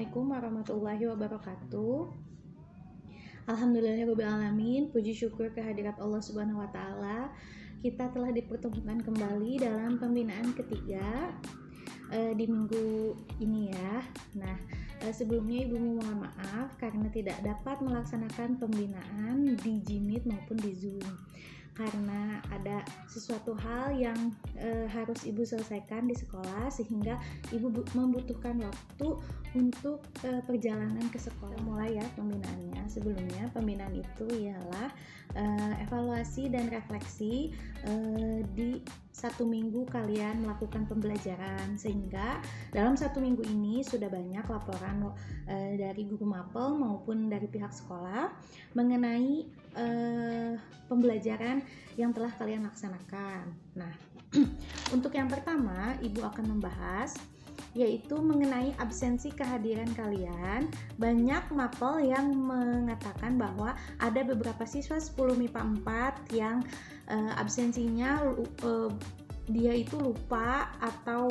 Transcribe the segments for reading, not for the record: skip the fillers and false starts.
Assalamualaikum warahmatullahi wabarakatuh. Alhamdulillahirobbilalamin. Puji syukur kehadirat Allah Subhanahu wa taala. Kita telah dipertemukan kembali dalam pembinaan ketiga di minggu ini ya. Nah, sebelumnya Ibu mohon maaf karena tidak dapat melaksanakan pembinaan di Jimit maupun di Zoom, karena ada sesuatu hal yang harus Ibu selesaikan di sekolah sehingga Ibu membutuhkan waktu untuk perjalanan ke sekolah. Mulai ya pembinaannya. Sebelumnya pembinaan itu ialah evaluasi dan refleksi di 1 minggu kalian melakukan pembelajaran, sehingga dalam 1 minggu ini sudah banyak laporan dari guru mapel maupun dari pihak sekolah mengenai pembelajaran yang telah kalian laksanakan. Nah, untuk yang pertama Ibu akan membahas yaitu mengenai absensi kehadiran kalian. Banyak mapel yang mengatakan bahwa ada beberapa siswa 10 MIPA 4 yang absensinya dia itu lupa atau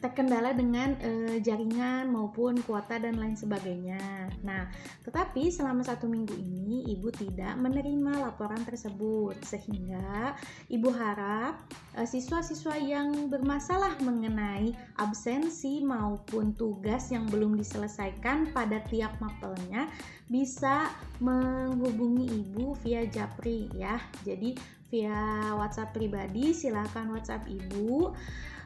terkendala dengan jaringan maupun kuota dan lain sebagainya. Nah, tetapi selama 1 minggu ini Ibu tidak menerima laporan tersebut, sehingga Ibu harap siswa-siswa yang bermasalah mengenai absensi maupun tugas yang belum diselesaikan pada tiap mapelnya bisa menghubungi Ibu via Japri ya. Jadi via WhatsApp pribadi, silakan WhatsApp Ibu.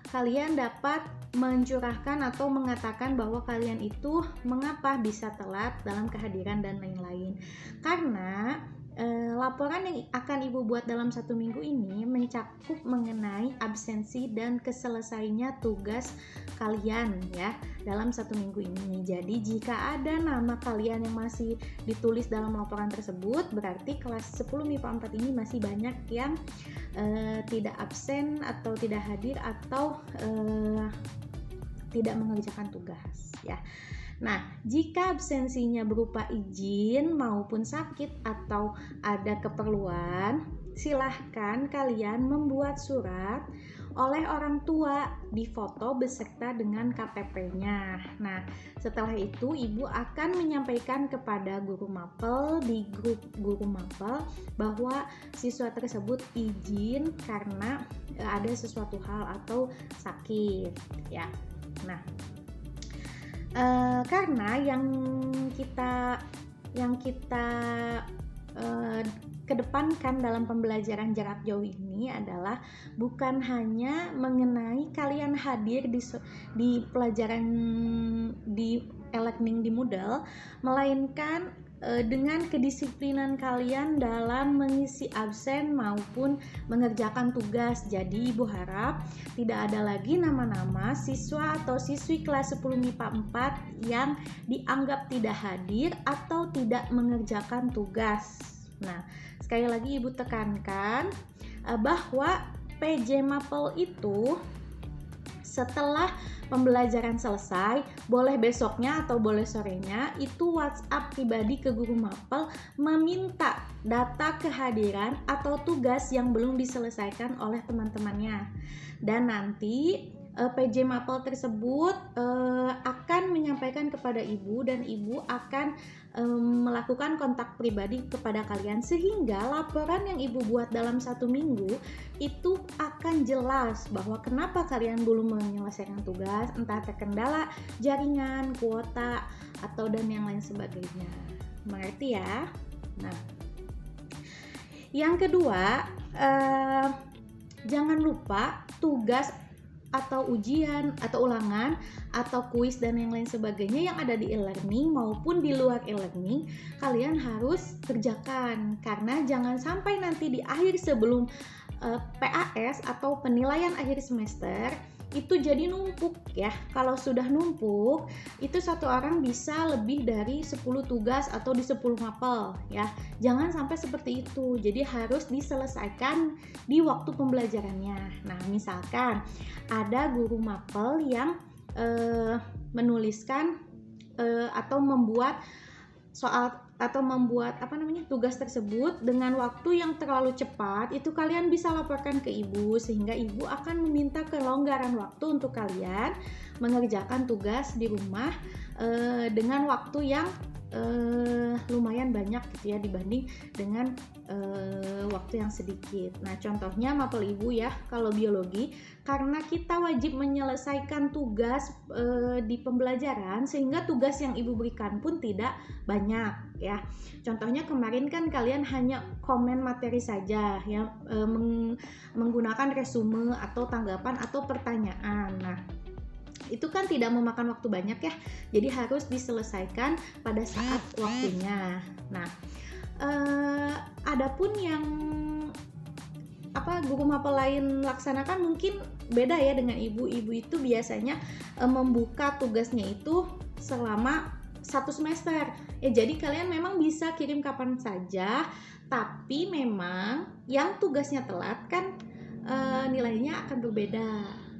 Kalian dapat mencurahkan atau mengatakan bahwa kalian itu mengapa bisa telat dalam kehadiran dan lain-lain. Karena laporan yang akan Ibu buat dalam 1 minggu ini mencakup mengenai absensi dan keselesaiannya tugas kalian ya dalam 1 minggu ini. Jadi jika ada nama kalian yang masih ditulis dalam laporan tersebut, berarti kelas 10 MIPA 4 ini masih banyak yang tidak absen atau tidak hadir atau tidak mengerjakan tugas ya. Nah, jika absensinya berupa izin maupun sakit atau ada keperluan, silahkan kalian membuat surat oleh orang tua difoto beserta dengan KTP-nya. Nah, setelah itu Ibu akan menyampaikan kepada guru mapel di grup guru mapel bahwa siswa tersebut izin karena ada sesuatu hal atau sakit ya. Nah, karena yang kita kedepankan dalam pembelajaran jarak jauh ini adalah bukan hanya mengenai kalian hadir di pelajaran di e-learning di Moodle, melainkan dengan kedisiplinan kalian dalam mengisi absen maupun mengerjakan tugas. Jadi Ibu harap tidak ada lagi nama-nama siswa atau siswi kelas 10 MIPA 4 yang dianggap tidak hadir atau tidak mengerjakan tugas. Nah, sekali lagi Ibu tekankan bahwa PJ Mapel itu setelah pembelajaran selesai, boleh besoknya atau boleh sorenya, itu WhatsApp pribadi ke guru mapel meminta data kehadiran atau tugas yang belum diselesaikan oleh teman-temannya. Dan nanti PJ Mapel tersebut akan menyampaikan kepada Ibu dan Ibu akan melakukan kontak pribadi kepada kalian, sehingga laporan yang Ibu buat dalam 1 minggu itu akan jelas bahwa kenapa kalian belum menyelesaikan tugas, entah terkendala jaringan, kuota, atau dan yang lain sebagainya. Mengerti ya? Nah, yang kedua, jangan lupa tugas atau ujian atau ulangan atau kuis dan yang lain sebagainya yang ada di e-learning maupun di luar e-learning kalian harus kerjakan, karena jangan sampai nanti di akhir sebelum PAS atau penilaian akhir semester itu jadi numpuk ya. Kalau sudah numpuk itu satu orang bisa lebih dari 10 tugas atau di 10 mapel ya. Jangan sampai seperti itu. Jadi harus diselesaikan di waktu pembelajarannya. Nah, misalkan ada guru mapel yang menuliskan atau membuat soal atau membuat tugas tersebut dengan waktu yang terlalu cepat, itu kalian bisa laporkan ke ibu, sehingga ibu akan meminta kelonggaran waktu untuk kalian mengerjakan tugas di rumah dengan waktu yang lumayan banyak gitu ya, dibanding dengan waktu yang sedikit. Nah, contohnya mapel ibu ya, kalau biologi, karena kita wajib menyelesaikan tugas di pembelajaran, sehingga tugas yang ibu berikan pun tidak banyak ya. Contohnya kemarin kan kalian hanya komen materi saja ya, menggunakan resume atau tanggapan atau pertanyaan. Nah, itu kan tidak memakan waktu banyak ya, jadi harus diselesaikan pada saat waktunya. Nah, adapun yang guru mapel lain laksanakan mungkin beda ya dengan ibu itu biasanya membuka tugasnya itu selama 1 semester ya, jadi kalian memang bisa kirim kapan saja, tapi memang yang tugasnya telat kan nilainya akan berbeda,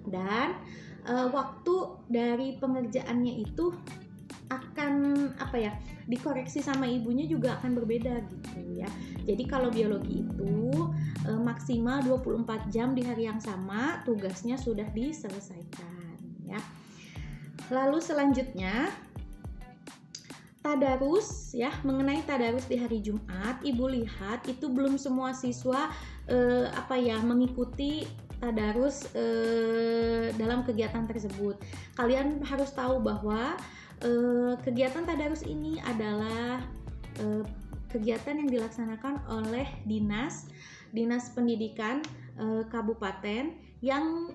dan waktu dari pengerjaannya itu akan dikoreksi sama ibunya juga akan berbeda gitu ya. Jadi kalau biologi itu maksimal 24 jam di hari yang sama tugasnya sudah diselesaikan ya. Lalu selanjutnya tadarus ya, mengenai tadarus di hari Jumat, ibu lihat itu belum semua siswa mengikuti tadarus dalam kegiatan tersebut. Kalian harus tahu bahwa kegiatan tadarus ini adalah kegiatan yang dilaksanakan oleh dinas pendidikan kabupaten yang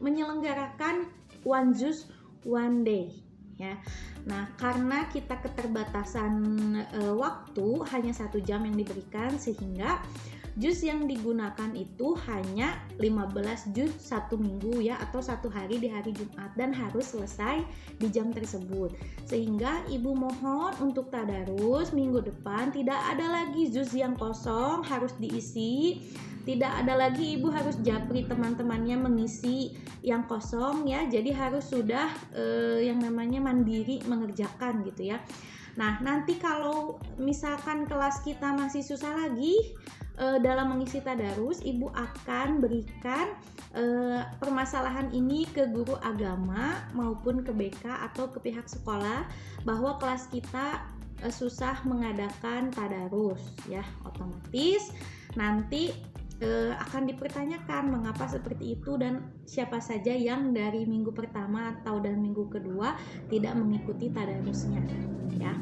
menyelenggarakan One Juz One Day ya. Nah, karena kita keterbatasan waktu hanya 1 jam yang diberikan, sehingga juz yang digunakan itu hanya 15 juz 1 minggu ya, atau 1 hari di hari Jumat, dan harus selesai di jam tersebut. Sehingga ibu mohon untuk tadarus minggu depan tidak ada lagi juz yang kosong harus diisi, tidak ada lagi ibu harus japri teman-temannya mengisi yang kosong ya. Jadi harus sudah yang namanya mandiri mengerjakan gitu ya. Nah, nanti kalau misalkan kelas kita masih susah lagi dalam mengisi tadarus, ibu akan berikan permasalahan ini ke guru agama maupun ke BK atau ke pihak sekolah bahwa kelas kita susah mengadakan tadarus ya. Otomatis nanti akan dipertanyakan mengapa seperti itu dan siapa saja yang dari minggu pertama atau dan minggu kedua tidak mengikuti tadarusnya ya.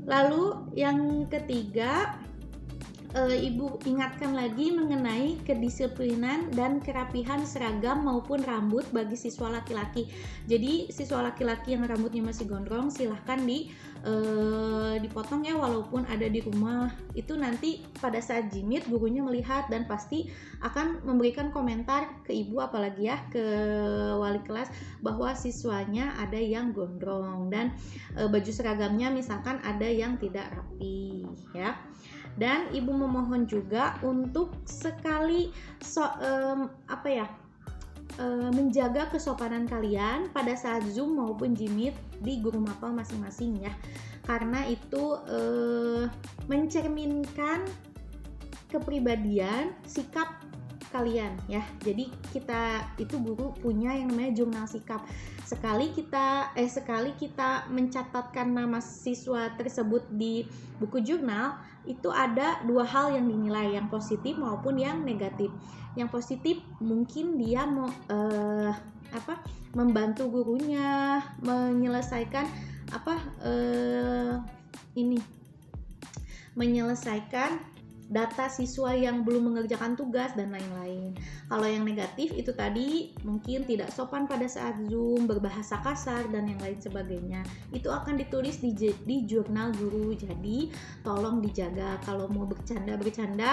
Lalu yang ketiga, ibu ingatkan lagi mengenai kedisiplinan dan kerapihan seragam maupun rambut bagi siswa laki-laki. Jadi siswa laki-laki yang rambutnya masih gondrong silahkan dipotong ya, walaupun ada di rumah. Itu nanti pada saat jimit gurunya melihat dan pasti akan memberikan komentar ke ibu, apalagi ya ke wali kelas, bahwa siswanya ada yang gondrong dan baju seragamnya misalkan ada yang tidak rapi ya. Dan ibu memohon juga untuk sekali menjaga kesopanan kalian pada saat Zoom maupun Jimit di guru mapel masing-masing ya, karena itu mencerminkan kepribadian, sikap kalian ya. Jadi kita itu guru punya yang namanya jurnal sikap. Sekali kita mencatatkan nama siswa tersebut di buku jurnal, itu ada 2 hal yang dinilai, yang positif maupun yang negatif. Yang positif mungkin dia membantu gurunya menyelesaikan menyelesaikan data siswa yang belum mengerjakan tugas dan lain-lain. Kalau yang negatif itu tadi mungkin tidak sopan pada saat Zoom, berbahasa kasar dan yang lain sebagainya. Itu akan ditulis di jurnal guru. Jadi tolong dijaga. Kalau mau bercanda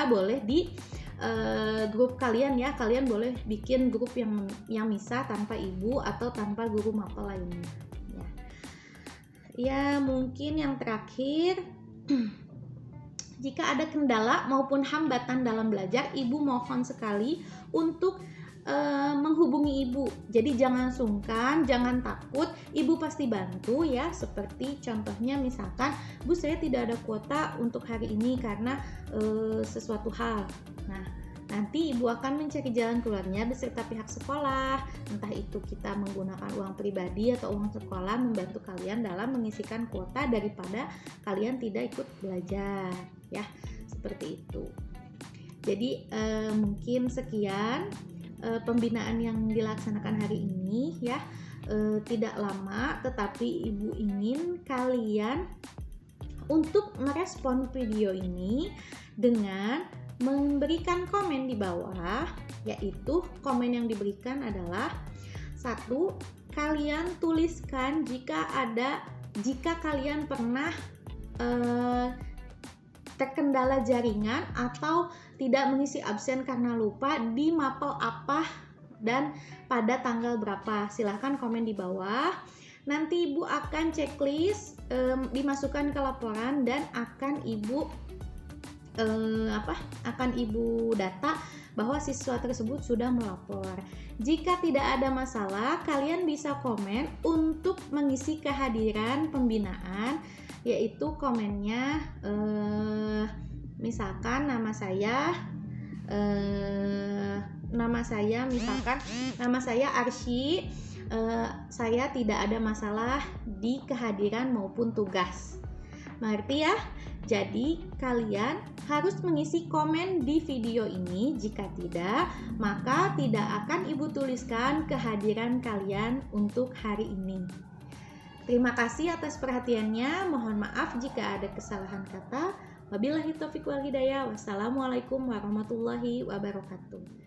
boleh di grup kalian ya. Kalian boleh bikin grup yang misah tanpa ibu atau tanpa guru mapel lainnya. Ya mungkin yang terakhir, jika ada kendala maupun hambatan dalam belajar, ibu mohon sekali untuk menghubungi ibu. Jadi jangan sungkan, jangan takut, ibu pasti bantu ya. Seperti contohnya misalkan, Bu saya tidak ada kuota untuk hari ini karena sesuatu hal. Nah, nanti ibu akan mencari jalan keluarnya beserta pihak sekolah. Entah itu kita menggunakan uang pribadi atau uang sekolah membantu kalian dalam mengisikan kuota daripada kalian tidak ikut belajar ya. Seperti itu. Jadi mungkin sekian pembinaan yang dilaksanakan hari ini ya. Tidak lama, tetapi ibu ingin kalian untuk merespon video ini dengan memberikan komen di bawah, yaitu komen yang diberikan adalah 1. Kalian tuliskan jika kalian pernah terkendala jaringan atau tidak mengisi absen karena lupa di mapel apa dan pada tanggal berapa. Silahkan komen di bawah. Nanti ibu akan checklist, dimasukkan ke laporan dan akan ibu data bahwa siswa tersebut sudah melapor. Jika tidak ada masalah, kalian bisa komen untuk mengisi kehadiran pembinaan, yaitu komennya misalkan nama saya Arsy, saya tidak ada masalah di kehadiran maupun tugas. Mengerti ya? Jadi kalian harus mengisi komen di video ini. Jika tidak, maka tidak akan ibu tuliskan kehadiran kalian untuk hari ini. Terima kasih atas perhatiannya. Mohon maaf jika ada kesalahan kata. Wabillahi taufiq wal hidayah. Wassalamualaikum warahmatullahi wabarakatuh.